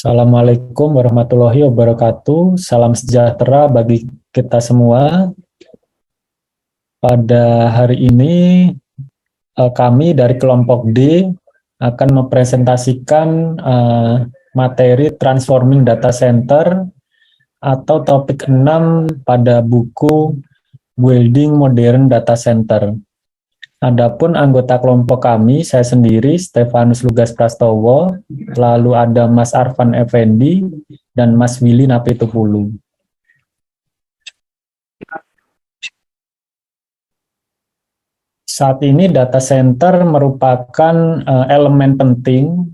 Assalamualaikum warahmatullahi wabarakatuh. Salam sejahtera bagi kita semua. Pada hari ini, kami dari kelompok D akan mempresentasikan materi Transforming Data Center atau topik 6 pada buku Building Modern Data Center. Adapun anggota kelompok kami, saya sendiri, Stefanus Lugas Prastowo, lalu ada Mas Arfan Effendi, dan Mas Willy Napitupulu. Saat ini data center merupakan elemen penting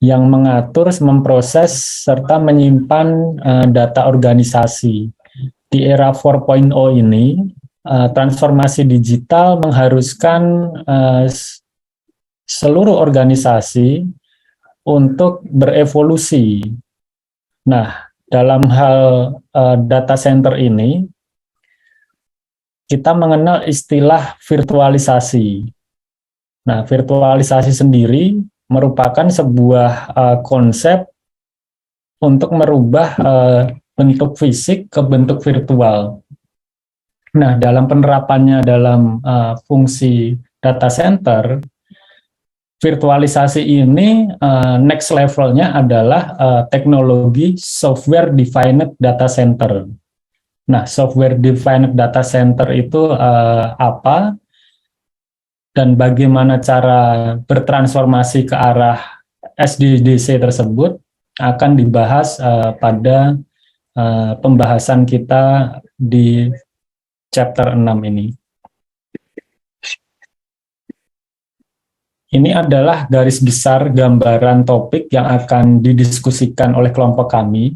yang mengatur, memproses, serta menyimpan data organisasi. Di era 4.0 ini, transformasi digital mengharuskan seluruh organisasi untuk berevolusi. Nah, dalam hal data center ini, kita mengenal istilah virtualisasi. Nah, virtualisasi sendiri merupakan sebuah konsep untuk merubah bentuk fisik ke bentuk virtual. Nah, dalam penerapannya dalam fungsi data center, virtualisasi ini next levelnya adalah teknologi software defined data center. Nah, software defined data center itu apa dan bagaimana cara bertransformasi ke arah SDDC tersebut akan dibahas pada pembahasan kita di chapter 6 ini. Ini adalah garis besar gambaran topik yang akan didiskusikan oleh kelompok kami.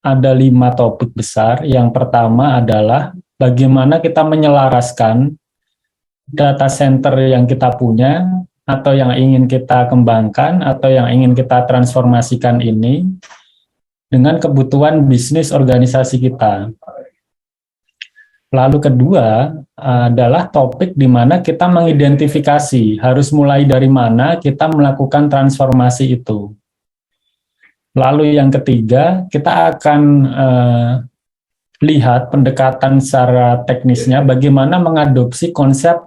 Ada 5 topik besar. Yang pertama adalah bagaimana kita menyelaraskan data center yang kita punya atau yang ingin kita kembangkan atau yang ingin kita transformasikan ini dengan kebutuhan bisnis organisasi kita. Lalu kedua adalah topik di mana kita mengidentifikasi harus mulai dari mana kita melakukan transformasi itu. Lalu yang ketiga, kita akan lihat pendekatan secara teknisnya bagaimana mengadopsi konsep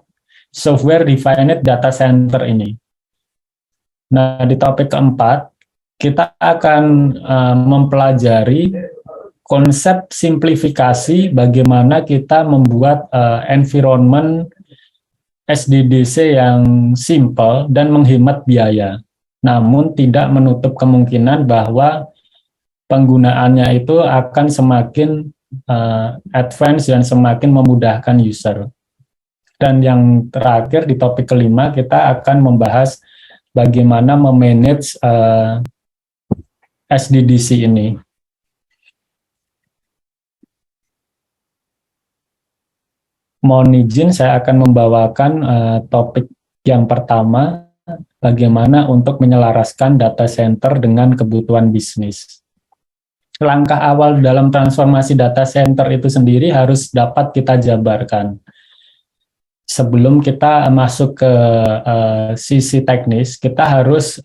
software defined data center ini. Nah, di topik keempat, kita akan mempelajari konsep simplifikasi bagaimana kita membuat environment SDDC yang simple dan menghemat biaya. Namun tidak menutup kemungkinan bahwa penggunaannya itu akan semakin advance dan semakin memudahkan user. Dan yang terakhir di topik kelima kita akan membahas bagaimana memanage SDDC ini. Mohon izin, saya akan membawakan topik yang pertama, bagaimana untuk menyelaraskan data center dengan kebutuhan bisnis. Langkah awal dalam transformasi data center itu sendiri harus dapat kita jabarkan. Sebelum kita masuk ke sisi teknis, kita harus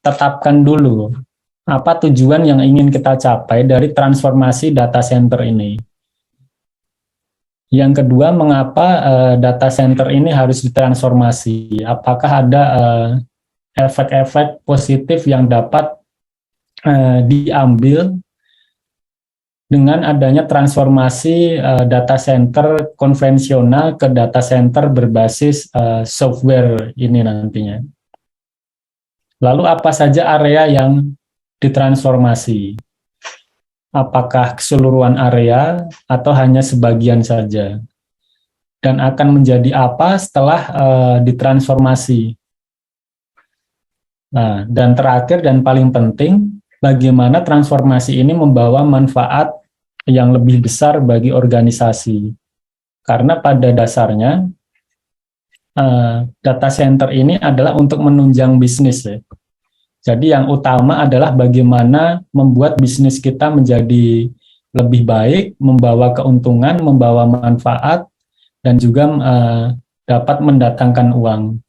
tetapkan dulu apa tujuan yang ingin kita capai dari transformasi data center ini. Yang kedua, mengapa data center ini harus ditransformasi? Apakah ada efek-efek positif yang dapat diambil dengan adanya transformasi data center konvensional ke data center berbasis software ini nantinya? Lalu apa saja area yang ditransformasi? Apakah keseluruhan area atau hanya sebagian saja? Dan akan menjadi apa setelah ditransformasi? Nah, dan terakhir dan paling penting, bagaimana transformasi ini membawa manfaat yang lebih besar bagi organisasi. Karena pada dasarnya, data center ini adalah untuk menunjang bisnis, ya. Jadi yang utama adalah bagaimana membuat bisnis kita menjadi lebih baik, membawa keuntungan, membawa manfaat, dan juga dapat mendatangkan uang.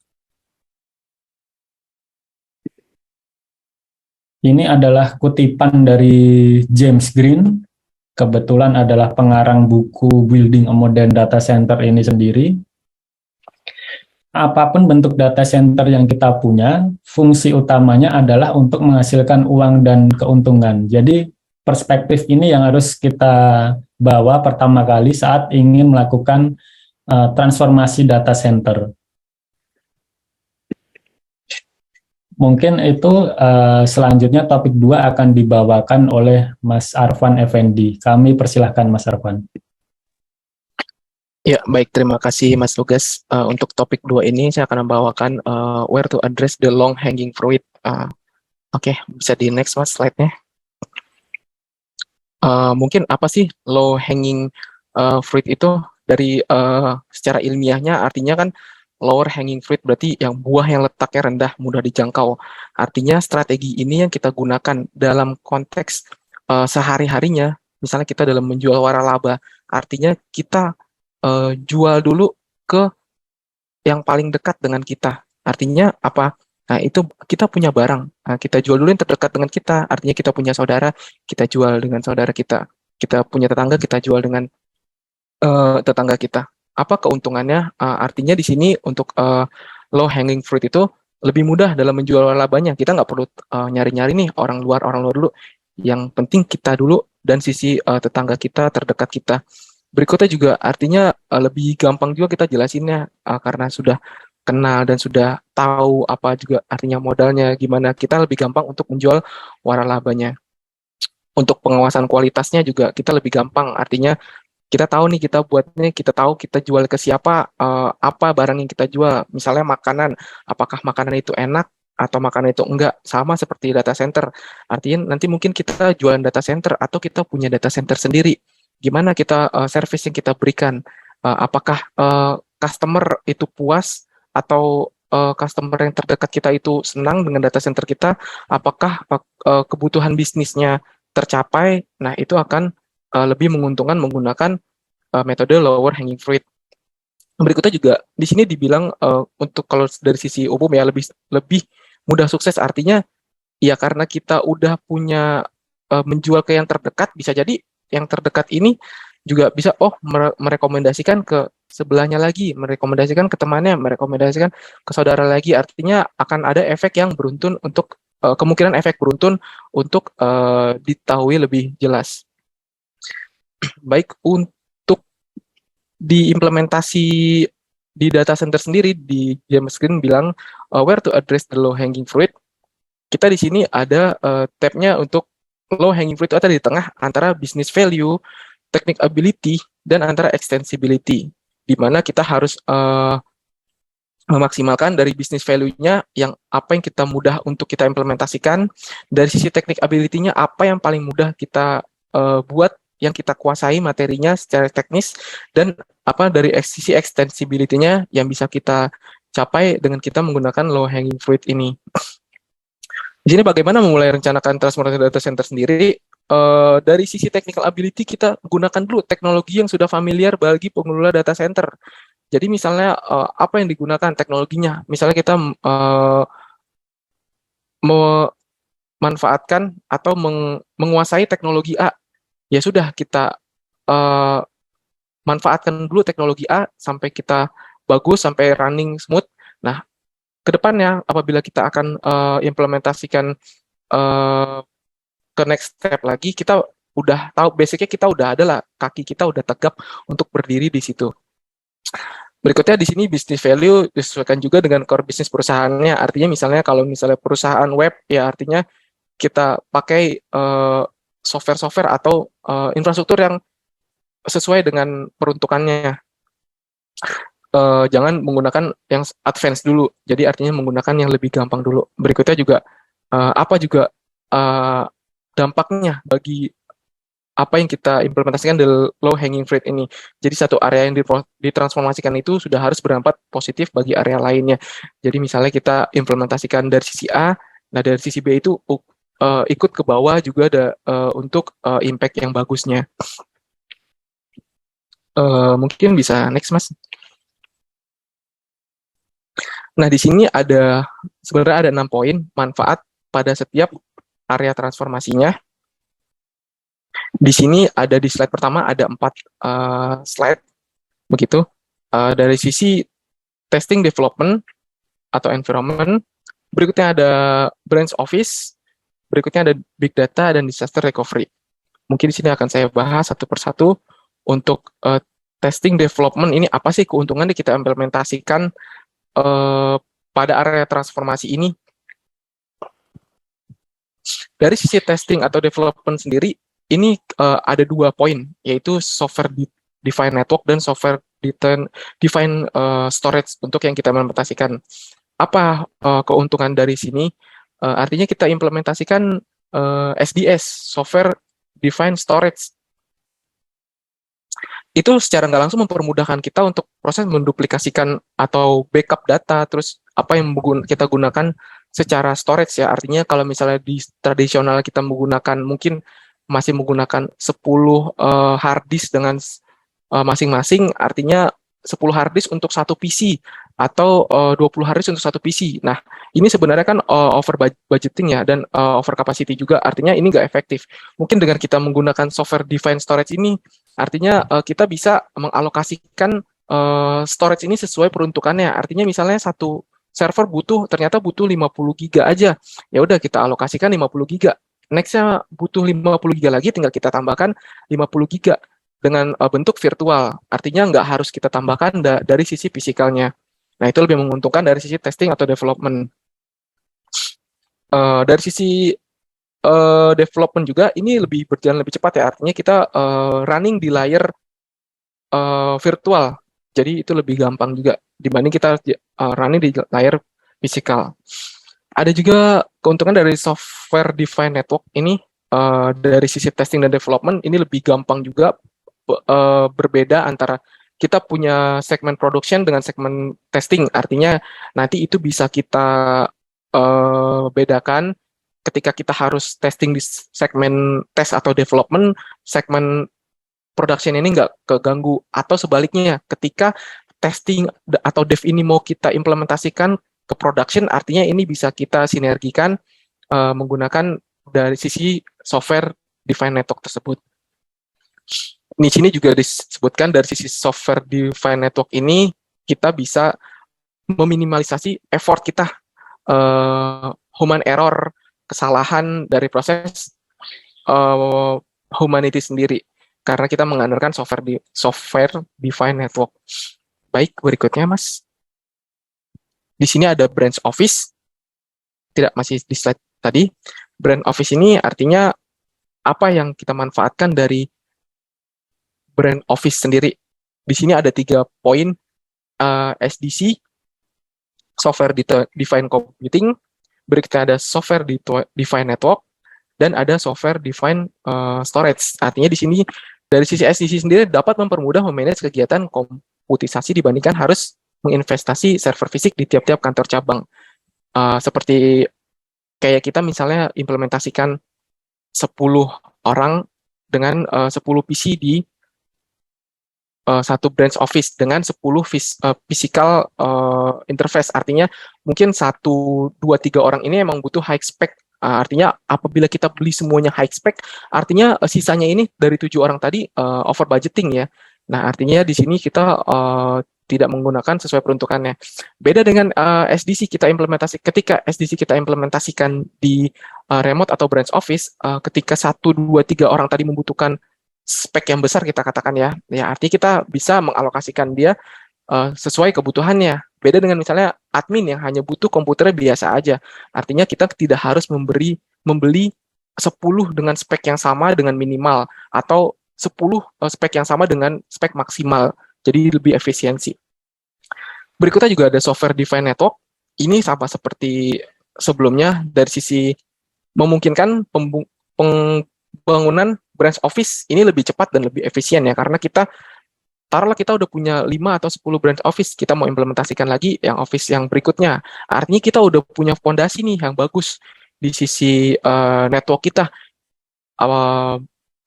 Ini adalah kutipan dari James Green, kebetulan adalah pengarang buku Building a Modern Data Center ini sendiri. Apapun bentuk data center yang kita punya, fungsi utamanya adalah untuk menghasilkan uang dan keuntungan. Jadi perspektif ini yang harus kita bawa pertama kali saat ingin melakukan transformasi data center. Mungkin itu selanjutnya topik 2 akan dibawakan oleh Mas Arfan Effendi. Kami persilahkan Mas Arfan. Ya, baik. Terima kasih Mas Lugas. Untuk topik 2 ini saya akan membawakan where to address the long hanging fruit. Oke, bisa di next Mas slide-nya. Mungkin apa sih low hanging fruit itu dari secara ilmiahnya artinya kan lower hanging fruit berarti yang buah yang letaknya rendah, mudah dijangkau. Artinya strategi ini yang kita gunakan dalam konteks sehari-harinya, misalnya kita dalam menjual waralaba, artinya kita jual dulu ke yang paling dekat dengan kita. Artinya apa? Nah, itu kita punya barang. Nah, kita jual dulu yang terdekat dengan kita. Artinya kita punya saudara, kita jual dengan saudara kita. Kita punya tetangga, kita jual dengan tetangga kita. Apa keuntungannya? Artinya di sini untuk low hanging fruit itu lebih mudah dalam menjual labanya. Kita nggak perlu nyari-nyari nih orang luar dulu. Yang penting kita dulu dan sisi tetangga kita, terdekat kita. Berikutnya juga artinya lebih gampang juga kita jelasinnya karena sudah kenal dan sudah tahu apa juga artinya modalnya, gimana kita lebih gampang untuk menjual waralabanya. Untuk pengawasan kualitasnya juga kita lebih gampang, artinya kita tahu nih kita buatnya, kita tahu kita jual ke siapa, apa barang yang kita jual. Misalnya makanan, apakah makanan itu enak atau makanan itu enggak, sama seperti data center. Artinya nanti mungkin kita jualan data center atau kita punya data center sendiri. Gimana kita service yang kita berikan? Apakah customer itu puas atau customer yang terdekat kita itu senang dengan data center kita? Apakah kebutuhan bisnisnya tercapai? Nah, itu akan lebih menguntungkan menggunakan metode lower hanging fruit. Berikutnya juga di sini dibilang untuk kalau dari sisi umum ya lebih mudah sukses, artinya ya karena kita udah punya menjual ke yang terdekat, bisa jadi yang terdekat ini juga bisa merekomendasikan ke sebelahnya lagi, merekomendasikan ke temannya, merekomendasikan ke saudara lagi. Artinya akan ada efek yang beruntun untuk kemungkinan efek beruntun untuk diketahui lebih jelas. Baik, untuk diimplementasi di data center sendiri, di James Green bilang where to address the low hanging fruit. Kita di sini ada tab-nya untuk low hanging fruit, atau di tengah antara business value, technical ability, dan antara extensibility, di mana kita harus memaksimalkan dari business value-nya yang apa yang kita mudah untuk kita implementasikan, dari sisi technical ability-nya apa yang paling mudah kita buat, yang kita kuasai materinya secara teknis, dan apa dari sisi extensibility-nya yang bisa kita capai dengan kita menggunakan low hanging fruit ini. Di sini bagaimana memulai rencanakan transformasi data center sendiri? Dari sisi technical ability kita gunakan dulu teknologi yang sudah familiar bagi pengelola data center. Jadi misalnya apa yang digunakan teknologinya? Misalnya kita memanfaatkan atau menguasai teknologi A, ya sudah kita manfaatkan dulu teknologi A sampai kita bagus, sampai running smooth. Nah, kedepannya apabila kita akan implementasikan ke next step lagi, kita udah tahu basicnya, kita udah ada lah, kaki kita udah tegap untuk berdiri di situ. Berikutnya di sini business value disesuaikan juga dengan core bisnis perusahaannya. Artinya misalnya kalau misalnya perusahaan web, ya artinya kita pakai software-software atau infrastruktur yang sesuai dengan peruntukannya. Jangan menggunakan yang advance dulu. Jadi artinya menggunakan yang lebih gampang dulu. Berikutnya juga apa juga dampaknya bagi apa yang kita implementasikan di low hanging fruit ini. Jadi satu area yang ditransformasikan itu sudah harus berdampak positif bagi area lainnya. Jadi misalnya kita implementasikan dari sisi A, nah dari sisi B itu ikut ke bawah juga ada untuk impact yang bagusnya. Mungkin bisa next Mas. Nah, di sini sebenarnya ada 6 poin manfaat pada setiap area transformasinya. Di sini ada di slide pertama ada 4 slide begitu. Dari sisi testing development atau environment, berikutnya ada branch office, berikutnya ada big data dan disaster recovery. Mungkin di sini akan saya bahas satu persatu. Untuk testing development ini apa sih keuntungan kita implementasikan pada area transformasi ini? Dari sisi testing atau development sendiri, ini ada 2 poin, yaitu software defined network dan software defined storage untuk yang kita implementasikan. Apa keuntungan dari sini? Artinya kita implementasikan SDS, software defined storage. Itu secara nggak langsung mempermudahkan kita untuk proses menduplikasikan atau backup data, terus apa yang kita gunakan secara storage ya. Artinya kalau misalnya di tradisional kita mungkin masih menggunakan 10 hard disk dengan masing-masing, artinya 10 hard disk untuk satu PC atau 20 hard disk untuk satu PC. Nah, ini sebenarnya kan over budgeting ya, dan over capacity juga, artinya ini nggak efektif. Mungkin dengan kita menggunakan software defined storage ini, artinya kita bisa mengalokasikan storage ini sesuai peruntukannya. Artinya misalnya satu server ternyata butuh 50 giga aja. Ya udah kita alokasikan 50 giga. Next-nya butuh 50 giga lagi, tinggal kita tambahkan 50 giga dengan bentuk virtual. Artinya nggak harus kita tambahkan dari sisi fisikalnya. Nah, itu lebih menguntungkan dari sisi testing atau development. Dari sisi development juga, ini lebih berjalan lebih cepat ya. Artinya kita running di layer virtual. Jadi itu lebih gampang juga dibanding kita running di layar fisikal. Ada juga keuntungan dari software defined network ini, dari sisi testing dan development ini lebih gampang juga, berbeda antara kita punya segmen production dengan segmen testing. Artinya nanti itu bisa kita bedakan ketika kita harus testing di segmen test atau development, segmen production ini nggak keganggu. Atau sebaliknya, ketika testing atau dev ini mau kita implementasikan ke production, artinya ini bisa kita sinergikan menggunakan dari sisi software defined network tersebut. Di sini juga disebutkan dari sisi software defined network ini, kita bisa meminimalisasi effort kita, human error, kesalahan dari proses humanity sendiri, karena kita mengandalkan software defined network. Baik, berikutnya Mas. Di sini ada branch office, masih di slide tadi. Branch office ini artinya apa yang kita manfaatkan dari branch office sendiri. Di sini ada 3 poin, SDC, software defined computing, berikutnya ada software defined network, dan ada software defined storage. Artinya di sini dari sisi SDC sendiri dapat mempermudah memanage kegiatan komputisasi dibandingkan harus menginvestasi server fisik di tiap-tiap kantor cabang. Seperti kayak kita misalnya implementasikan 10 orang dengan 10 PC di satu branch office dengan 10 physical interface. Artinya mungkin 1, 2, 3 orang ini emang butuh high spec. Artinya apabila kita beli semuanya high spec, artinya sisanya ini dari 7 orang tadi over budgeting ya. Nah, artinya di sini kita tidak menggunakan sesuai peruntukannya. Beda dengan SDC ketika SDC kita implementasikan di remote atau branch office, ketika 1, 2, 3 orang tadi membutuhkan spek yang besar, kita katakan ya artinya kita bisa mengalokasikan dia sesuai kebutuhannya. Beda dengan misalnya admin yang hanya butuh komputernya biasa aja. Artinya kita tidak harus membeli 10 dengan spek yang sama dengan minimal, atau 10 spek yang sama dengan spek maksimal. Jadi lebih efisiensi. Berikutnya juga ada software defined network. Ini sama seperti sebelumnya, dari sisi memungkinkan pembangunan branch office ini lebih cepat dan lebih efisien ya, karena taruhlah kita udah punya 5 atau 10 branch office, kita mau implementasikan lagi yang office yang berikutnya. Artinya kita udah punya fondasi nih yang bagus di sisi network kita.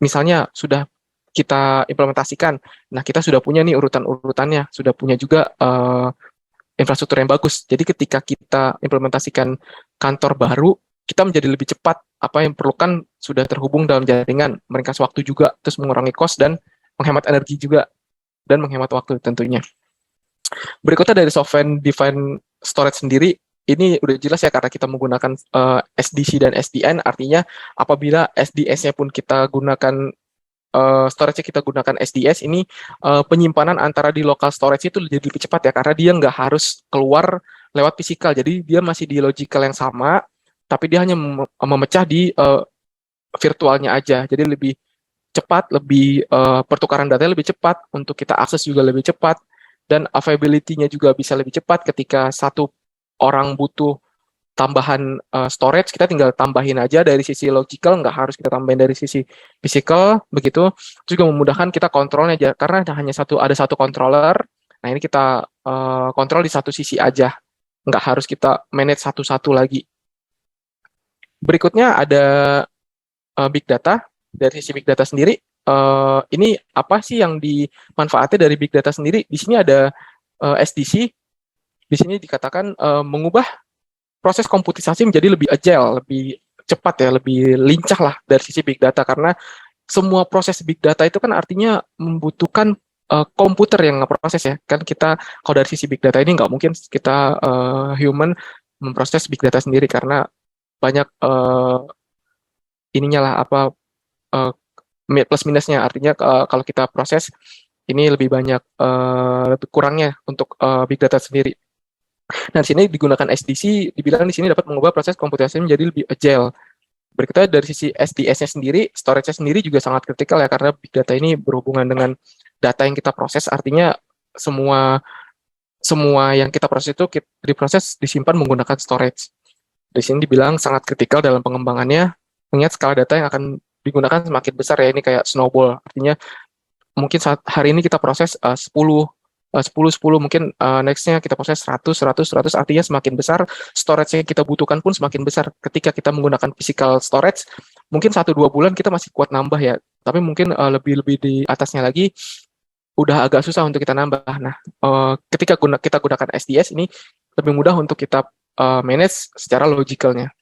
Misalnya sudah kita implementasikan, nah kita sudah punya nih urutan-urutannya, sudah punya juga infrastruktur yang bagus. Jadi ketika kita implementasikan kantor baru, kita menjadi lebih cepat. Apa yang perlukan sudah terhubung dalam jaringan, meringkas waktu juga, terus mengurangi cost dan menghemat energi juga, dan menghemat waktu tentunya. Berikutnya dari software defined storage sendiri, ini udah jelas ya karena kita menggunakan SDC dan SDN, artinya apabila SDS-nya pun kita gunakan storage-nya kita gunakan SDS, ini penyimpanan antara di local storage itu jadi lebih cepat ya, karena dia nggak harus keluar lewat fisikal, jadi dia masih di logical yang sama, tapi dia hanya memecah di virtualnya aja, jadi lebih cepat, lebih pertukaran data lebih cepat, untuk kita akses juga lebih cepat, dan availability-nya juga bisa lebih cepat. Ketika satu orang butuh tambahan storage, kita tinggal tambahin aja dari sisi logical, nggak harus kita tambahin dari sisi physical, begitu. Juga memudahkan kita kontrolnya aja, karena ada satu controller, nah ini kita kontrol di satu sisi aja, nggak harus kita manage satu-satu lagi. Berikutnya ada big data. Dari sisi big data sendiri, ini apa sih yang dimanfaatnya dari big data sendiri? Di sini ada SDC, di sini dikatakan mengubah proses komputisasi menjadi lebih agile, lebih cepat ya, lebih lincah lah dari sisi big data, karena semua proses big data itu kan artinya membutuhkan komputer yang ngeproses ya. Kan kita kalau dari sisi big data ini nggak mungkin kita human memproses big data sendiri, karena banyak ininya lah apa plus minusnya, artinya kalau kita proses ini lebih banyak lebih kurangnya untuk big data sendiri. Nah, di sini digunakan SDC, dibilang di sini dapat mengubah proses komputasi menjadi lebih agile. Berikutnya dari sisi SDS-nya sendiri, storage-nya sendiri juga sangat kritikal ya, karena big data ini berhubungan dengan data yang kita proses, artinya semua yang kita proses itu diproses, disimpan menggunakan storage. Di sini dibilang sangat kritikal dalam pengembangannya, mengingat skala data yang akan digunakan semakin besar ya, ini kayak snowball, artinya mungkin saat hari ini kita proses 10, mungkin next-nya kita proses 100, artinya semakin besar storage yang kita butuhkan pun semakin besar. Ketika kita menggunakan physical storage, mungkin 1-2 bulan kita masih kuat nambah ya, tapi mungkin lebih di atasnya lagi udah agak susah untuk kita nambah. Nah, ketika kita gunakan SDS ini lebih mudah untuk kita manage secara logicalnya.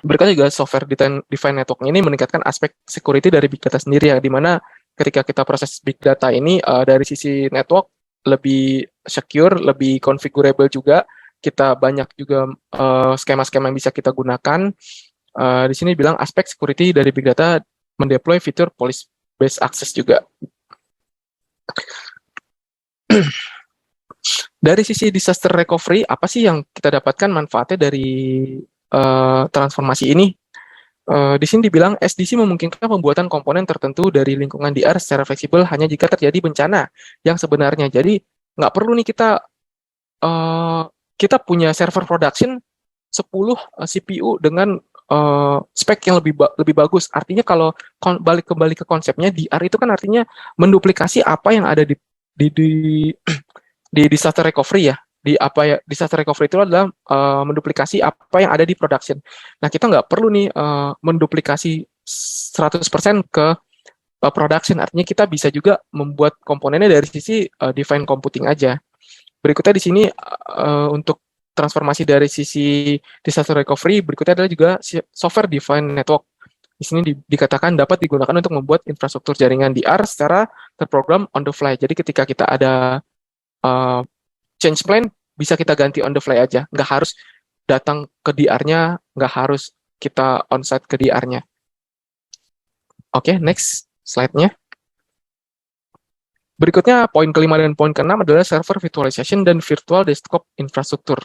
Berikutnya juga software defined network ini meningkatkan aspek security dari big data sendiri ya, di mana ketika kita proses big data ini dari sisi network lebih secure, lebih configurable juga, kita banyak juga skema-skema yang bisa kita gunakan. Di sini bilang aspek security dari big data mendeploy fitur policy based access juga. Dari sisi disaster recovery, apa sih yang kita dapatkan manfaatnya dari transformasi ini? Di sini dibilang SDC memungkinkan pembuatan komponen tertentu dari lingkungan DR secara fleksibel hanya jika terjadi bencana yang sebenarnya. Jadi nggak perlu nih kita punya server production 10 CPU dengan spek yang lebih bagus. Artinya kalau kembali ke konsepnya, DR itu kan artinya menduplikasi apa yang ada di disaster recovery ya. Disaster recovery itu adalah menduplikasi apa yang ada di production. Nah, kita nggak perlu nih menduplikasi 100% ke production. Artinya kita bisa juga membuat komponennya dari sisi defined computing aja. Berikutnya di sini untuk transformasi dari sisi disaster recovery, berikutnya adalah juga software defined network. Di sini dikatakan dapat digunakan untuk membuat infrastruktur jaringan DR secara terprogram on the fly. Jadi ketika kita ada change plan, bisa kita ganti on the fly aja. Nggak harus datang ke DR-nya, nggak harus kita onsite ke DR-nya. Oke, next slide-nya. Berikutnya, poin kelima dan poin keenam adalah server virtualization dan virtual desktop infrastruktur.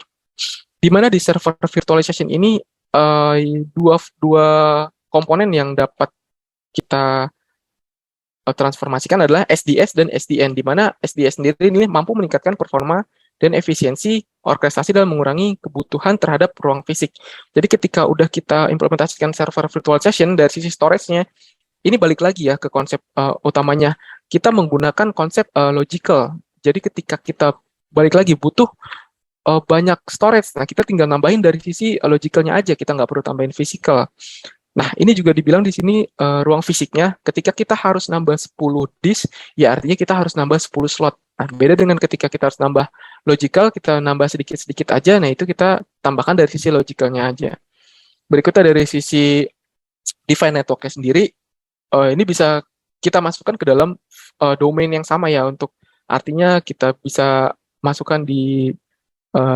Di mana di server virtualization ini, dua komponen yang dapat kita transformasikan adalah SDS dan SDN, di mana SDS sendiri ini mampu meningkatkan performa dan efisiensi orkestrasi dalam mengurangi kebutuhan terhadap ruang fisik. Jadi ketika udah kita implementasikan server virtualization dari sisi storage-nya, ini balik lagi ya ke konsep utamanya. Kita menggunakan konsep logical. Jadi ketika kita balik lagi butuh banyak storage, nah kita tinggal nambahin dari sisi logicalnya aja, kita nggak perlu tambahin physical. Nah, ini juga dibilang di sini ruang fisiknya, ketika kita harus nambah 10 disk, ya artinya kita harus nambah 10 slot. Nah, beda dengan ketika kita harus nambah logical, kita nambah sedikit-sedikit aja, nah itu kita tambahkan dari sisi logicalnya aja. berikutnya dari sisi DeFi network-nya sendiri, ini bisa kita masukkan ke dalam domain yang sama ya, untuk artinya kita bisa masukkan di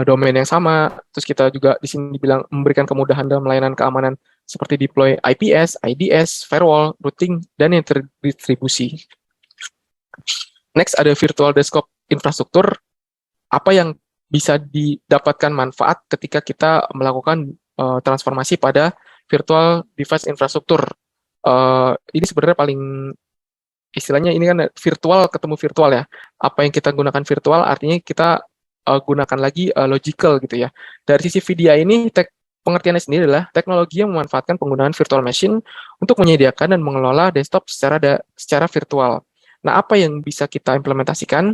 domain yang sama. Terus kita juga di sini dibilang memberikan kemudahan dalam layanan keamanan seperti deploy IPS, IDS, firewall, routing, dan yang terdistribusi. Next ada virtual desktop infrastruktur. Apa yang bisa didapatkan manfaat ketika kita melakukan transformasi pada virtual device infrastruktur. Ini sebenarnya paling istilahnya ini kan virtual ketemu virtual ya. Apa yang kita gunakan virtual artinya kita gunakan lagi logical gitu ya. Dari sisi VDI ini pengertiannya sendiri adalah teknologi yang memanfaatkan penggunaan virtual machine untuk menyediakan dan mengelola desktop secara virtual. Nah, apa yang bisa kita implementasikan?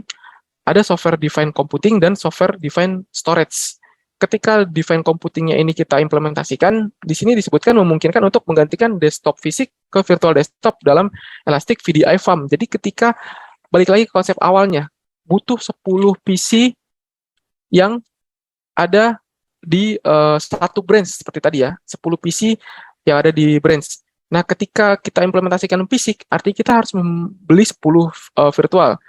Ada software defined computing dan software defined storage. Ketika defined computingnya ini kita implementasikan, di sini disebutkan memungkinkan untuk menggantikan desktop fisik ke virtual desktop dalam Elastic VDI Farm. Jadi ketika balik lagi ke konsep awalnya, butuh 10 PC yang ada di satu branch seperti tadi ya, 10 PC yang ada di branch. Nah, ketika kita implementasikan fisik, artinya kita harus membeli 10 virtual.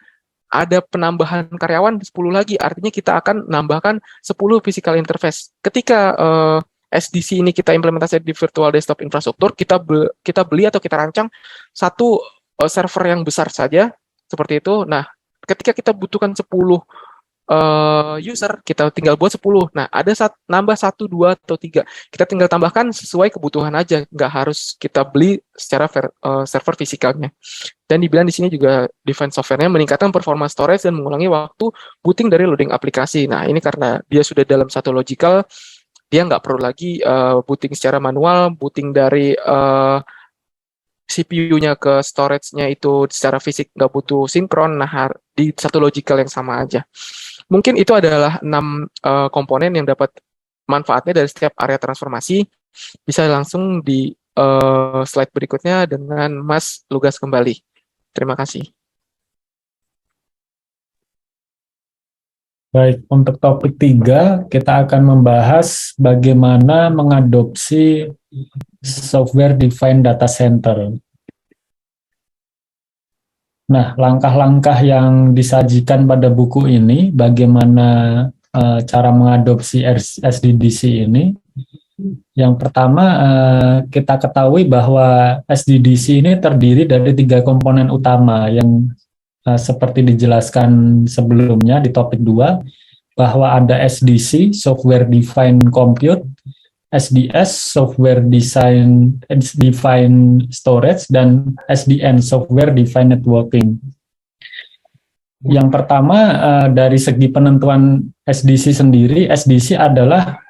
Ada penambahan karyawan 10 lagi, artinya kita akan menambahkan 10 physical interface. Ketika SDC ini kita implementasi di virtual desktop infrastruktur, kita beli atau kita rancang satu server yang besar saja, seperti itu. Nah, ketika kita butuhkan 10 user, kita tinggal buat 10. Nah, ada nambah 1, 2, atau 3. Kita tinggal tambahkan sesuai kebutuhan aja, nggak harus kita beli secara server fisikalnya. Dan dibilang di sini juga defense software-nya meningkatkan performa storage dan mengurangi waktu booting dari loading aplikasi. Nah, ini karena dia sudah dalam satu logical, dia nggak perlu lagi booting secara manual, booting dari CPU-nya ke storage-nya itu secara fisik nggak butuh sinkron, nah di satu logical yang sama aja. Mungkin itu adalah 6 komponen yang dapat manfaatnya dari setiap area transformasi. Bisa langsung di slide berikutnya dengan Mas Lugas kembali. Terima kasih. Baik, untuk topik 3, kita akan membahas bagaimana mengadopsi software defined data center. Nah, langkah-langkah yang disajikan pada buku ini, bagaimana cara mengadopsi SDDC ini. Yang pertama, kita ketahui bahwa SDDC ini terdiri dari 3 komponen utama yang seperti dijelaskan sebelumnya di topik 2, bahwa ada SDC, Software Defined Compute, SDS, Software Defined Storage, dan SDN, Software Defined Networking. Yang pertama, dari segi penentuan SDC sendiri, SDC adalah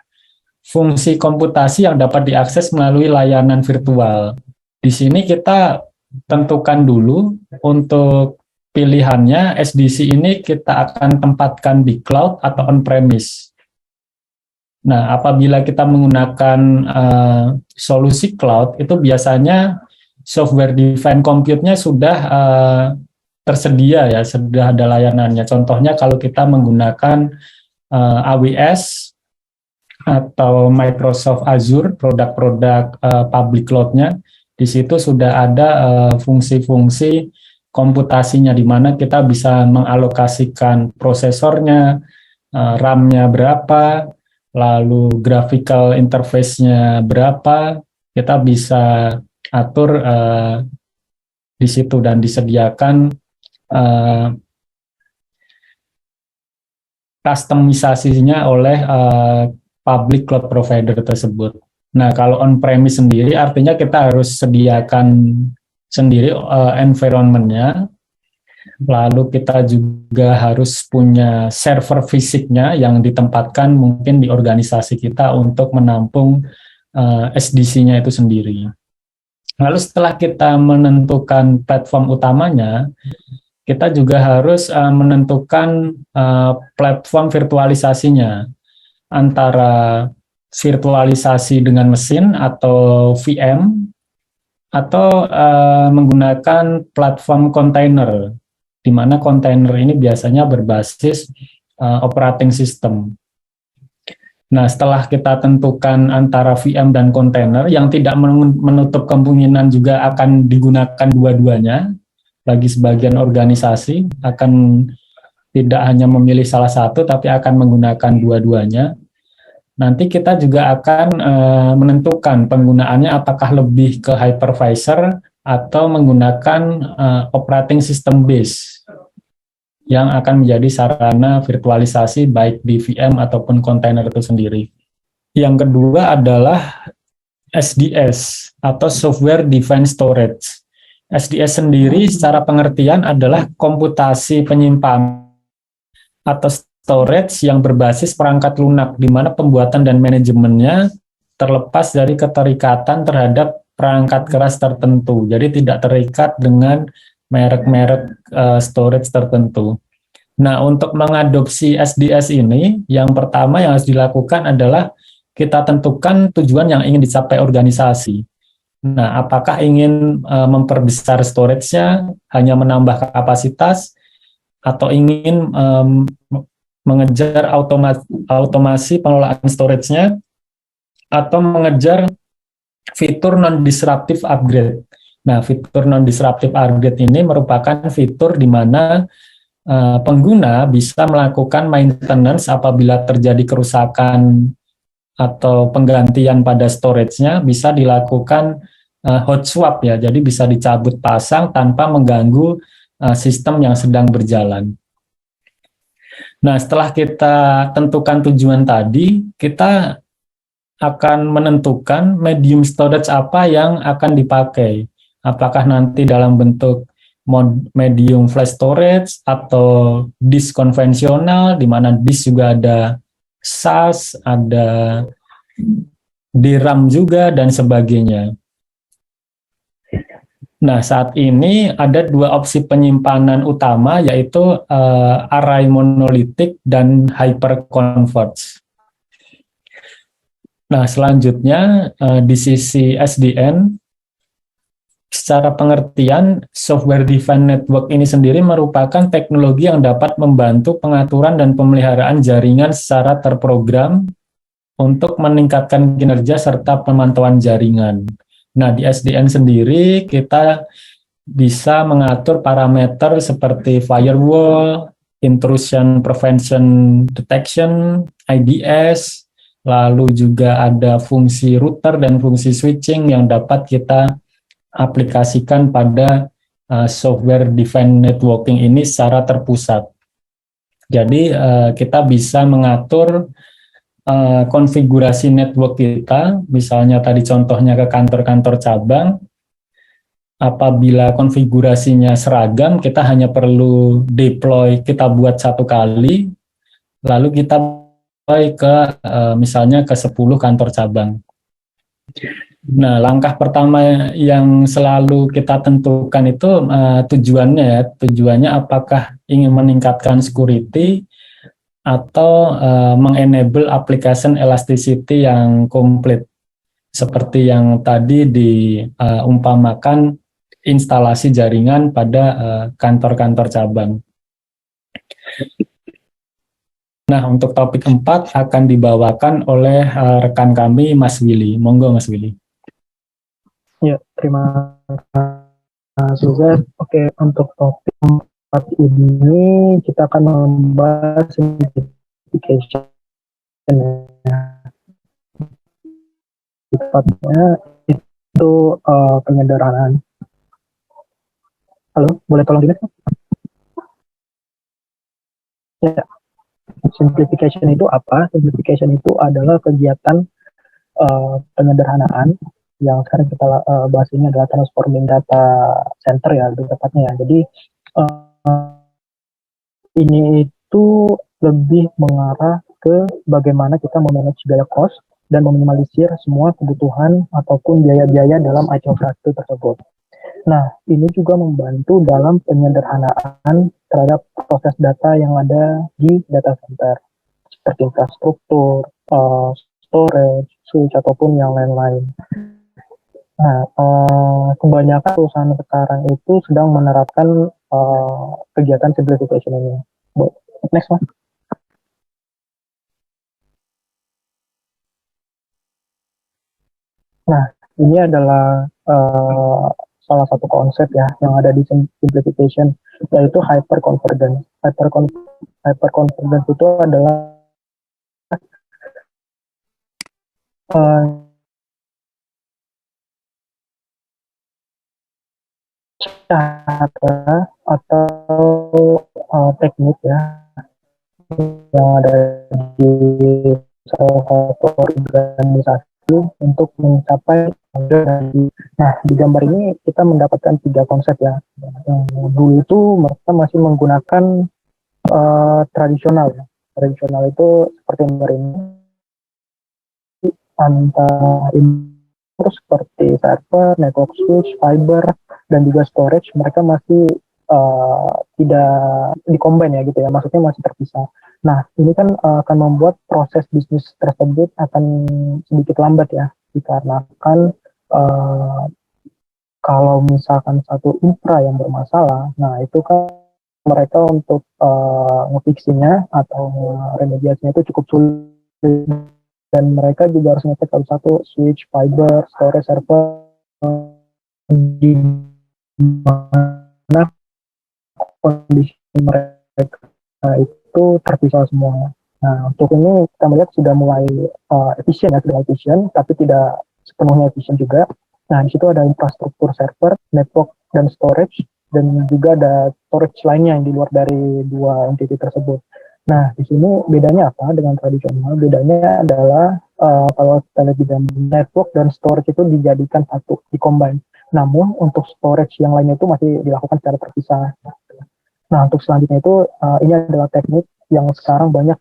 fungsi komputasi yang dapat diakses melalui layanan virtual. Di sini kita tentukan dulu untuk pilihannya, SDC ini kita akan tempatkan di cloud atau on-premise. Nah, apabila kita menggunakan solusi cloud, itu biasanya software defined compute-nya sudah tersedia ya, sudah ada layanannya. Contohnya kalau kita menggunakan AWS atau Microsoft Azure, produk-produk public cloud-nya, di situ sudah ada fungsi-fungsi komputasinya, di mana kita bisa mengalokasikan prosesornya, RAM-nya berapa, lalu graphical interface-nya berapa, kita bisa atur di situ dan disediakan customisasinya oleh public cloud provider tersebut. Nah, kalau on-premise sendiri artinya kita harus sediakan sendiri environment-nya, lalu kita juga harus punya server fisiknya yang ditempatkan mungkin di organisasi kita untuk menampung SDC-nya itu sendiri. Lalu setelah kita menentukan platform utamanya, kita juga harus menentukan platform virtualisasinya, antara virtualisasi dengan mesin atau VM, atau menggunakan platform kontainer, di mana kontainer ini biasanya berbasis operating system. Nah, setelah kita tentukan antara VM dan kontainer yang tidak menutup kemungkinan juga akan digunakan dua-duanya, bagi sebagian organisasi akan tidak hanya memilih salah satu tapi akan menggunakan dua-duanya. Nanti kita juga akan menentukan penggunaannya apakah lebih ke hypervisor atau menggunakan operating system base yang akan menjadi sarana virtualisasi baik di VM ataupun kontainer itu sendiri. Yang kedua adalah SDS atau Software Defined Storage. SDS sendiri secara pengertian adalah komputasi penyimpanan atau storage yang berbasis perangkat lunak, di mana pembuatan dan manajemennya terlepas dari keterikatan terhadap perangkat keras tertentu. Jadi tidak terikat dengan merek-merek storage tertentu. Nah, untuk mengadopsi SDS ini, yang pertama yang harus dilakukan adalah kita tentukan tujuan yang ingin dicapai organisasi. Nah, apakah ingin memperbesar storage-nya, hanya menambah kapasitas, atau ingin mengejar automasi pengelolaan storage-nya, atau mengejar fitur non-disruptive upgrade. Nah, fitur non-disruptive upgrade ini merupakan fitur di mana pengguna bisa melakukan maintenance apabila terjadi kerusakan atau penggantian pada storage-nya, bisa dilakukan hot swap ya, jadi bisa dicabut pasang tanpa mengganggu sistem yang sedang berjalan. Nah, setelah kita tentukan tujuan tadi, kita akan menentukan medium storage apa yang akan dipakai. Apakah nanti dalam bentuk medium flash storage atau disk konvensional, di mana disk juga ada SAS, ada DRAM juga, dan sebagainya. Nah, saat ini ada dua opsi penyimpanan utama, yaitu array monolitik dan hyperconverged. Nah, selanjutnya di sisi SDN, secara pengertian, software defined network ini sendiri merupakan teknologi yang dapat membantu pengaturan dan pemeliharaan jaringan secara terprogram untuk meningkatkan kinerja serta pemantauan jaringan. Nah, di SDN sendiri kita bisa mengatur parameter seperti firewall, intrusion prevention detection, IDS, lalu juga ada fungsi router dan fungsi switching yang dapat kita aplikasikan pada software defined networking ini secara terpusat. Jadi kita bisa mengatur konfigurasi network kita, misalnya tadi contohnya ke kantor-kantor cabang. Apabila konfigurasinya seragam, kita hanya perlu deploy, kita buat satu kali, lalu kita deploy ke misalnya ke 10 kantor cabang. Nah, langkah pertama yang selalu kita tentukan itu tujuannya ya, tujuannya apakah ingin meningkatkan security atau mengenable application elasticity yang komplit, seperti yang tadi diumpamakan instalasi jaringan pada kantor-kantor cabang. Nah, untuk topik 4 akan dibawakan oleh rekan kami, Mas Willy. Monggo, Mas Willy. Ya, terima kasih, Zed. Oke, untuk topik 4 ini kita akan membahas simplification. Sifatnya itu penyederhanaan. Halo, boleh tolong dilihat? Ya, simplification itu apa? Simplification itu adalah kegiatan penyederhanaan yang sekarang kita bahas ini adalah transforming data center ya, lebih tepatnya ya. Jadi ini itu lebih mengarah ke bagaimana kita memanage biaya cost dan meminimalisir semua kebutuhan ataupun biaya-biaya dalam IT infrastruktur tersebut. Nah, ini juga membantu dalam penyederhanaan terhadap proses data yang ada di data center, seperti infrastruktur, storage, switch, ataupun yang lain-lain. Nah, kebanyakan perusahaan sekarang itu sedang menerapkan kegiatan simplification ini. Next one. Nah, ini adalah salah satu konsep ya yang ada di simplification, yaitu hyperconvergence. Hyperconvergence itu adalah uh, cara atau teknik ya yang ada di salah satu organisasi untuk mencapai dari. Nah, di gambar ini kita mendapatkan 3 konsep ya. Dulu itu mereka masih menggunakan tradisional. Tradisional itu seperti gambar ini, antara terus seperti server, network switch, fiber, dan juga storage, mereka masih tidak dikombin ya gitu ya, maksudnya masih terpisah. Nah, ini kan akan membuat proses bisnis tersebut akan sedikit lambat ya, dikarenakan uh, kalau misalkan satu infra yang bermasalah, nah itu kan mereka untuk ngefixinya atau remediasinya itu cukup sulit, dan mereka juga harus ngecek satu switch, fiber, storage, server, di mana kondisi mereka itu terpisah semua. Nah, untuk ini kita melihat sudah mulai efisien ya, sudah efisien, tapi tidak sepenuhnya efisien juga. Nah, di situ ada infrastruktur server, network, dan storage, dan juga ada storage lainnya yang di luar dari 2 entity tersebut. Nah, di sini bedanya apa dengan tradisional? Bedanya adalah kalau kita lihat di dalam network dan storage itu dijadikan satu, di-combine. Namun untuk storage yang lainnya itu masih dilakukan secara terpisah. Nah, untuk selanjutnya itu ini adalah teknik yang sekarang banyak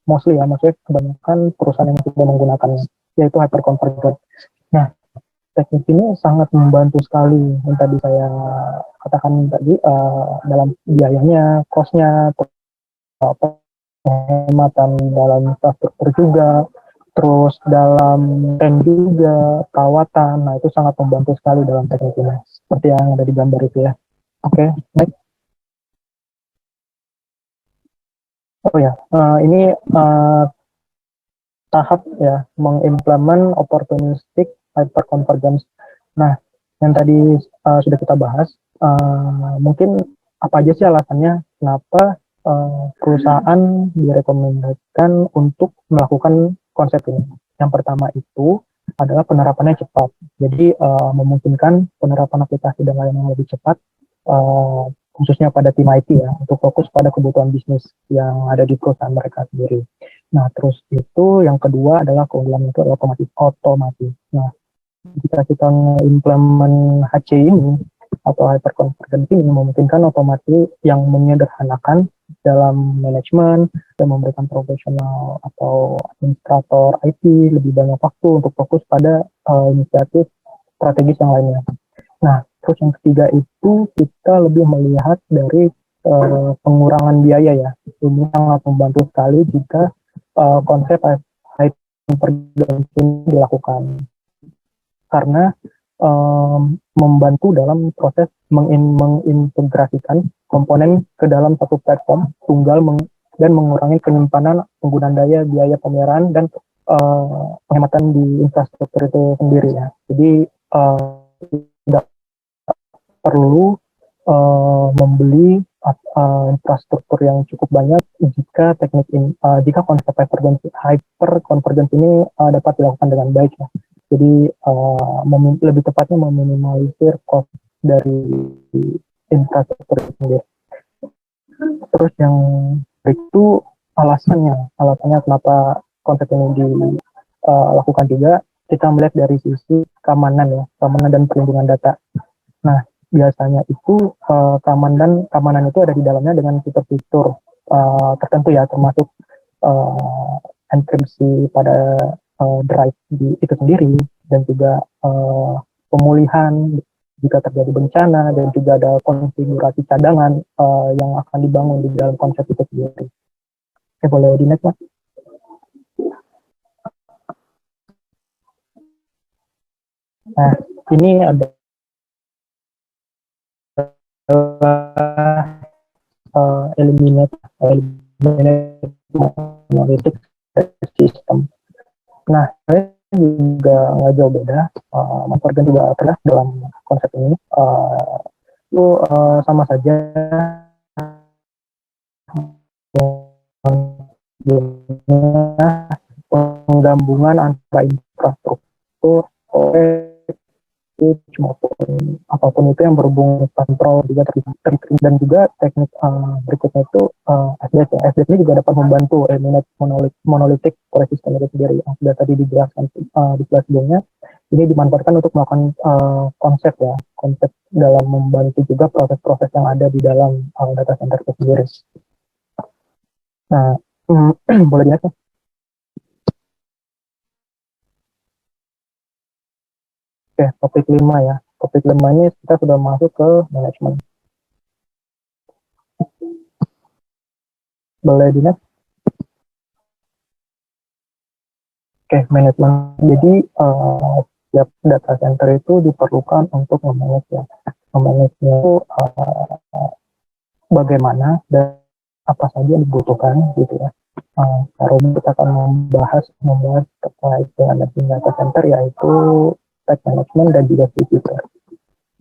mostly ya, maksudnya kebanyakan perusahaan yang sudah menggunakannya, yaitu hyperconvergence. Nah, teknik ini sangat membantu sekali yang tadi saya katakan tadi, dalam biayanya, cost-nya, penghematan dalam infrastruktur juga, terus dalam rem juga, perawatan. Nah, itu sangat membantu sekali dalam teknik ini, seperti yang ada di gambar itu ya. Oke, next. Oh ya, ini tahap ya mengimplement opportunistic hyperconvergence. Nah, yang tadi sudah kita bahas, mungkin apa aja sih alasannya kenapa perusahaan direkomendasikan untuk melakukan konsep ini. Yang pertama itu adalah penerapannya cepat. Jadi memungkinkan penerapan aplikasi dan layanan yang lebih cepat, khususnya pada tim IT ya, untuk fokus pada kebutuhan bisnis yang ada di perusahaan mereka sendiri. Nah, terus itu yang kedua adalah keunggulan itu adalah otomatis. Nah, jika kita implement HC ini atau hyperconvergence ini memungkinkan otomasi yang menyederhanakan dalam manajemen dan memberikan profesional atau administrator IT lebih banyak waktu untuk fokus pada inisiatif strategis yang lainnya. Nah, terus yang ketiga itu kita lebih melihat dari pengurangan biaya ya. Ini sangat membantu sekali jika konsep hyperconvergence ini dilakukan, karena membantu dalam proses mengintegrasikan komponen ke dalam satu platform tunggal dan mengurangi penyimpanan, penggunaan daya, biaya pemeliharaan, dan penghematan di infrastruktur itu sendiri ya. Jadi tidak perlu membeli infrastruktur yang cukup banyak jika jika konsep hyperconvergence ini dapat dilakukan dengan baik ya. Jadi lebih tepatnya meminimalisir cost dari infrastruktur itu sendiri. Terus yang itu alasannya kenapa konsep ini dilakukan juga, kita melihat dari sisi keamanan ya, keamanan dan perlindungan data. Nah, biasanya itu keamanan itu ada di dalamnya dengan fitur-fitur tertentu ya, termasuk enkripsi pada drive itu sendiri, dan juga pemulihan jika terjadi bencana, dan juga ada konfigurasi cadangan yang akan dibangun di dalam konsep itu sendiri. Oke, boleh di next, Mas? Nah, ini ada eliminate monolithic system. Nah, juga nggak jauh beda. Mas Morgan juga pernah dalam konsep ini. Itu sama saja penggabungan antara infrastruktur, maupun apapun itu yang berhubungan dengan kontrol juga dan juga teknik berikutnya itu SDS ya. SDS ini juga dapat membantu monolitik core system itu sendiri yang sudah tadi dijelaskan di kelas sebelumnya. Ini dimanfaatkan untuk melakukan konsep dalam membantu juga proses-proses yang ada di dalam data center itu sendiri. Nah, boleh dilihat ya. Oke, topik 5 ya. Topik 5 ini kita sudah masuk ke manajemen. Boleh dilihat? Oke, manajemen. Jadi, setiap data center itu diperlukan untuk memanage ya. Memanage-nya itu bagaimana dan apa saja yang dibutuhkan gitu ya. Hari ini kita akan membahas terkait dengan data center, yaitu tech management dan juga computer.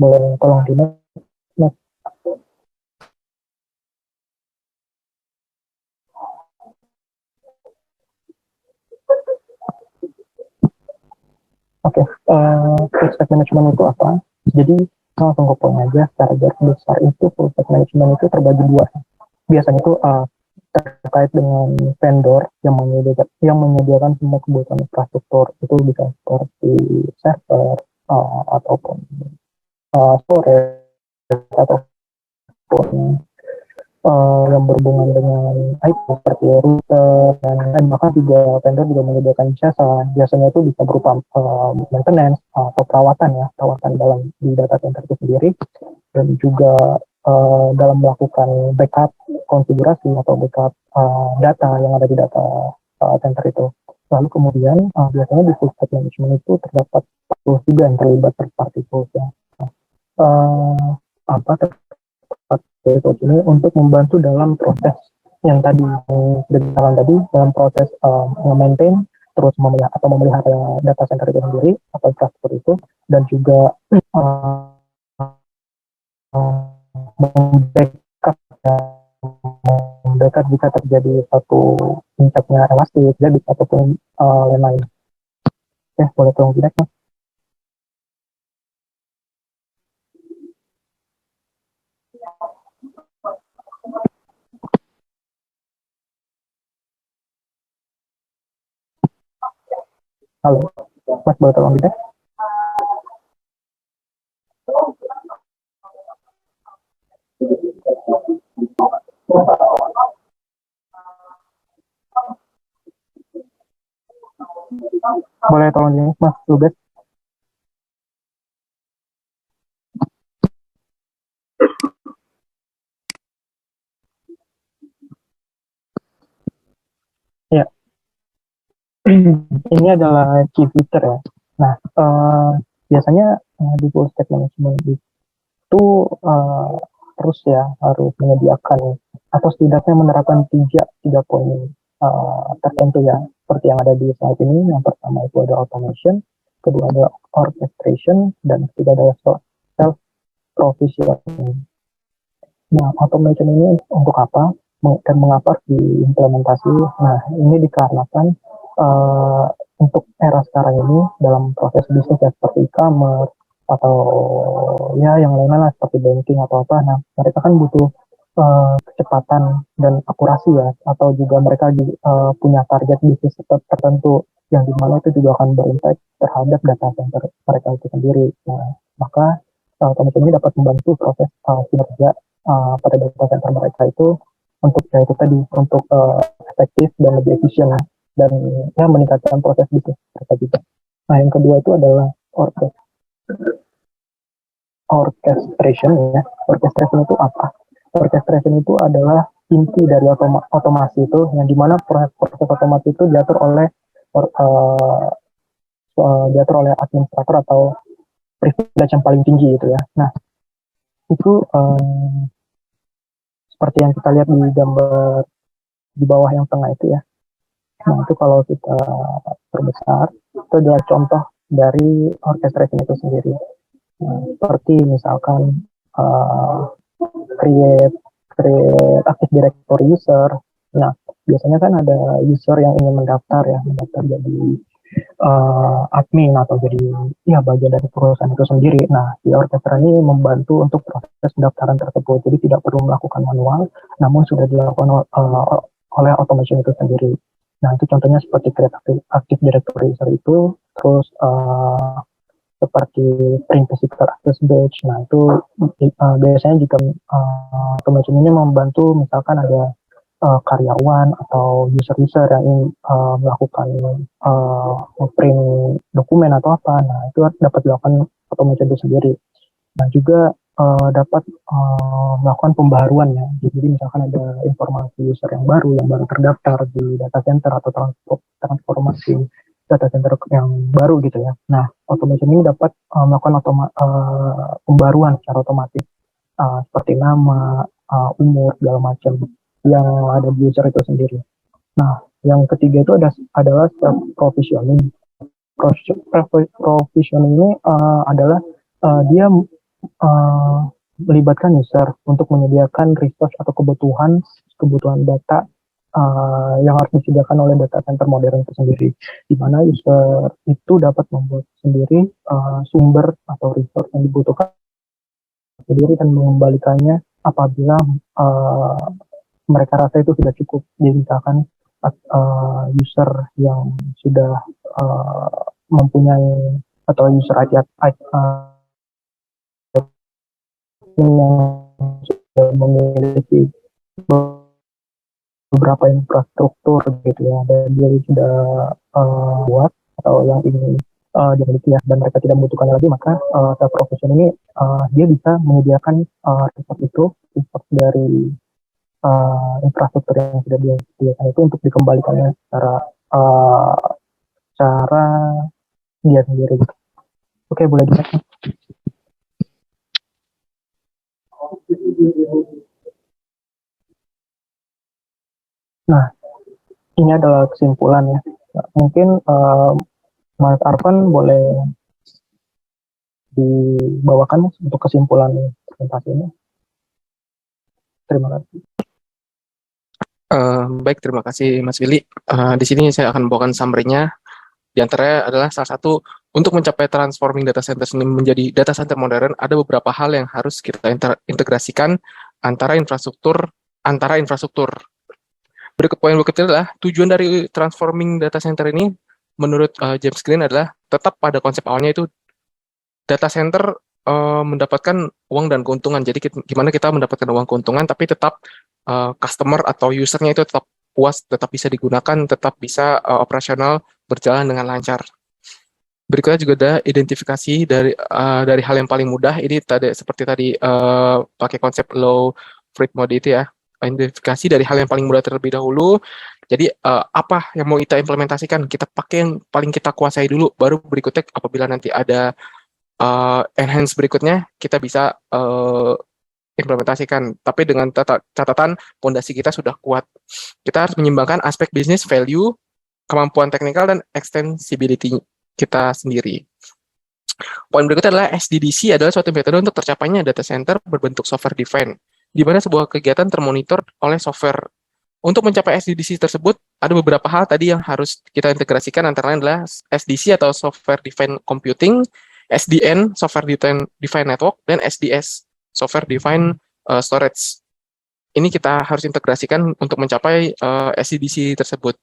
Boleh tolong dilihat? Oke, full stack management itu apa? Jadi langsung ke poin aja. Secara garis besar itu full stack management itu terbagi dua. Biasanya itu terkait dengan vendor yang menyediakan semua kebutuhan infrastruktur. Itu bisa seperti server ataupun storage ataupun yang berhubungan dengan IT seperti router dan bahkan juga vendor juga menyediakan jasanya itu bisa berupa maintenance atau perawatan dalam di data center itu sendiri, dan juga dalam melakukan backup konfigurasi atau backup data yang ada di data center itu. Lalu kemudian biasanya di full stack management itu terdapat tools juga yang terlibat third-party tools ya. Tools ini untuk membantu dalam proses yang tadi dalam proses maintain terus memelihara data center itu sendiri atau infrastruktur itu, dan juga membackup jika terjadi satu puncaknya elastis jadi ataupun lain-lain. Boleh tolong tidak? Halo, Mas, boleh tolong tidak? Boleh tolong ini, Mas Lugas? Ya, ini adalah key feature ya. Nah, biasanya di full stack management itu terus ya harus menyediakan atau setidaknya menerapkan tiga poin tertentu ya, seperti yang ada di slide ini. Yang pertama itu ada automation, kedua ada orchestration, dan ketiga adalah self provisioning. Nah, automation ini untuk apa dan mengapa diimplementasi? Nah, ini dikarenakan untuk era sekarang ini dalam proses bisnis ya, seperti e-commerce atau ya yang lain-lain seperti banking atau apa. Nah, mereka kan butuh kecepatan dan akurasi ya, atau juga mereka punya target bisnis tertentu yang dimana itu juga akan berimpact terhadap data center mereka itu sendiri. Nah, maka automation ini dapat membantu proses kinerja pada data center mereka itu untuk ya itu tadi untuk efektif dan lebih efisien dan ya meningkatkan proses bisnis mereka juga. Nah, yang kedua itu adalah orchestration ya. Orchestration itu apa? Orchestration itu adalah inti dari otomasi itu, yang dimana proses otomasi itu diatur oleh administrator atau privilege yang paling tinggi itu ya. Nah, itu seperti yang kita lihat di gambar di bawah yang tengah itu ya. Nah, itu kalau kita perbesar, itu adalah contoh dari orchestration itu sendiri. Nah, seperti misalkan create create Active Directory user. Nah, biasanya kan ada user yang ingin mendaftar jadi admin atau jadi ya bagian dari perusahaan itu sendiri. Nah, di orkestra ini membantu untuk proses pendaftaran tersebut. Jadi tidak perlu melakukan manual, namun sudah dilakukan oleh automation itu sendiri. Nah, itu contohnya seperti create Active Directory user itu, terus seperti print physical access badge. Nah, itu biasanya jika automation ini membantu misalkan ada karyawan atau user-user yang ingin melakukan print dokumen atau apa, nah itu dapat dilakukan automation itu sendiri. Nah juga dapat melakukan pembaruan ya. Jadi misalkan ada informasi user yang baru terdaftar di data center atau transformasi data center yang baru gitu ya. Nah automation ini dapat melakukan pembaruan secara otomatis seperti nama, umur, segala macam yang ada di user itu sendiri. Nah, yang ketiga itu adalah self provisioning. Provisioning ini adalah dia melibatkan user untuk menyediakan resource atau kebutuhan data yang harus disediakan oleh data center modern itu sendiri, di mana user itu dapat membuat sendiri sumber atau resource yang dibutuhkan sendiri dan mengembalikannya apabila mereka rasa itu sudah cukup. Jadi misalkan user yang sudah mempunyai atau user yang sudah memiliki beberapa infrastruktur gitu ya, dan dia sudah buat atau yang ingin dimiliki ya, dan mereka tidak membutuhkannya lagi, maka self provision ini dia bisa menyediakan resource itu, resource dari infrastruktur yang sudah disediakan itu untuk dikembalikannya secara dia sendiri. Oke, boleh dilihat. Nah, ini adalah kesimpulan ya. Nah, mungkin Mas Arfan boleh dibawakan untuk kesimpulan presentasi ini. Terima kasih. Baik, terima kasih Mas Willy. Di sini saya akan membawakan summary-nya. Di antaranya adalah salah satu, untuk mencapai transforming data center ini menjadi data center modern, ada beberapa hal yang harus kita integrasikan antara infrastruktur. Poin berikutnya adalah tujuan dari transforming data center ini menurut James Green adalah tetap pada konsep awalnya, itu data center mendapatkan uang dan keuntungan. Jadi gimana kita mendapatkan uang keuntungan tapi tetap customer atau usernya itu tetap puas, tetap bisa digunakan, tetap bisa operasional, berjalan dengan lancar. Berikutnya juga ada identifikasi dari hal yang paling mudah. Ini seperti tadi pakai konsep low freight mode itu ya. Identifikasi dari hal yang paling mudah terlebih dahulu. Jadi apa yang mau kita implementasikan, kita pakai yang paling kita kuasai dulu, baru berikutnya apabila nanti ada enhance berikutnya, kita bisa implementasikan. Tapi dengan catatan fondasi kita sudah kuat. Kita harus menyimbangkan aspek bisnis value, kemampuan teknikal, dan extensibility kita sendiri. Poin berikutnya adalah SDDC adalah suatu metode untuk tercapainya data center berbentuk software defined, di mana sebuah kegiatan termonitor oleh software. Untuk mencapai SDDC tersebut, ada beberapa hal tadi yang harus kita integrasikan, antara lain adalah SDC atau Software Defined Computing, SDN, Software Defined Network, dan SDS, Software Defined Storage. Ini kita harus integrasikan untuk mencapai SDDC tersebut.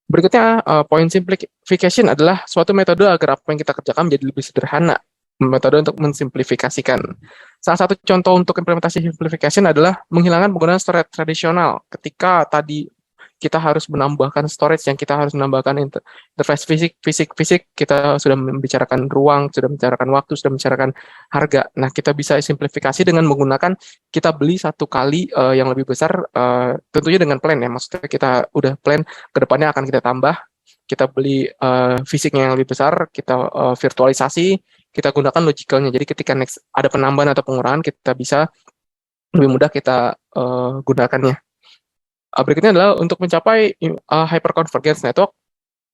Berikutnya, poin simplification adalah suatu metode agar apa yang kita kerjakan menjadi lebih sederhana. Metode untuk mensimplifikasikan. Salah satu contoh untuk implementasi simplification adalah menghilangkan penggunaan storage tradisional. Ketika tadi kita harus menambahkan storage, yang kita harus menambahkan interface fisik, kita sudah membicarakan ruang, sudah membicarakan waktu, sudah membicarakan harga. Nah, kita bisa simplifikasi dengan menggunakan, kita beli satu kali yang lebih besar, tentunya dengan plan ya. Maksudnya kita udah plan, kedepannya akan kita tambah, kita beli fisiknya yang lebih besar, kita virtualisasi, kita gunakan logicalnya. Jadi ketika next ada penambahan atau pengurangan, kita bisa lebih mudah kita gunakannya. Berikutnya adalah untuk mencapai hyperconvergence network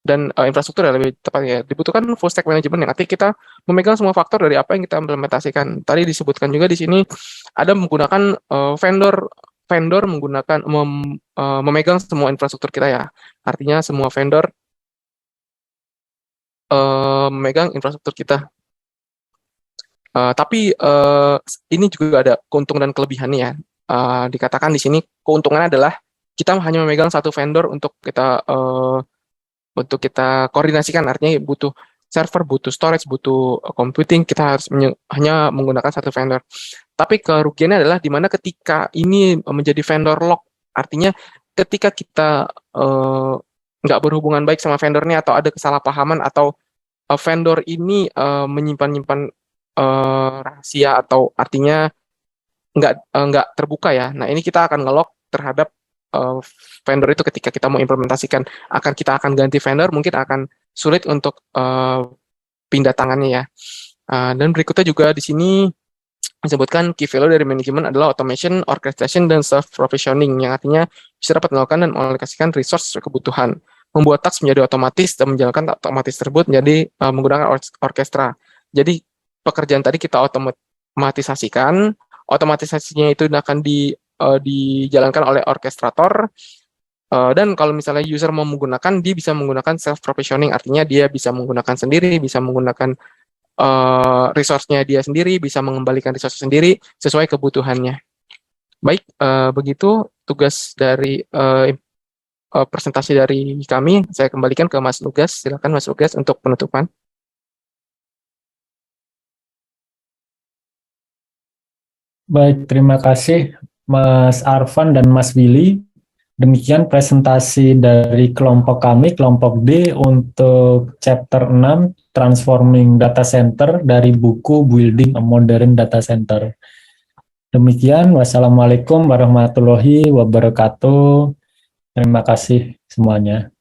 dan infrastruktur yang lebih tepatnya dibutuhkan full stack management yang artinya kita memegang semua faktor dari apa yang kita implementasikan. Tadi disebutkan juga di sini ada menggunakan vendor menggunakan memegang semua infrastruktur kita ya. Artinya semua vendor memegang infrastruktur kita. Tapi ini juga ada keuntungan dan kelebihannya ya. Dikatakan di sini keuntungannya adalah kita hanya memegang satu vendor untuk kita koordinasikan, artinya butuh server, butuh storage, butuh computing, kita harus hanya menggunakan satu vendor. Tapi kerugiannya adalah di mana ketika ini menjadi vendor lock, artinya ketika kita nggak berhubungan baik sama vendornya atau ada kesalahpahaman atau vendor ini menyimpan rahasia atau artinya nggak terbuka ya. Nah ini kita akan nge-lock terhadap vendor itu ketika kita mau implementasikan. Kita akan ganti vendor, mungkin akan sulit untuk pindah tangannya ya. Dan berikutnya juga di sini disebutkan key value dari manajemen adalah automation, orchestration, dan self-provisioning, yang artinya bisa dapat melakukan dan mengalokasikan resource sesuai kebutuhan, membuat task menjadi otomatis dan menjalankan otomatis tersebut menjadi menggunakan orkestra. Jadi pekerjaan tadi kita otomatisasikan, otomatisasinya itu akan dijalankan oleh orkestrator, dan kalau misalnya user mau menggunakan, dia bisa menggunakan self-provisioning, artinya dia bisa menggunakan sendiri, bisa menggunakan resource-nya dia sendiri, bisa mengembalikan resource sendiri sesuai kebutuhannya. Baik, begitu tugas dari presentasi dari kami. Saya kembalikan ke Mas Lugas. Silakan Mas Lugas untuk penutupan. Baik, terima kasih Mas Arfan dan Mas Willy. Demikian presentasi dari kelompok kami, kelompok D, untuk chapter 6, Transforming Data Center dari buku Building a Modern Data Center. Demikian, wassalamualaikum warahmatullahi wabarakatuh. Terima kasih semuanya.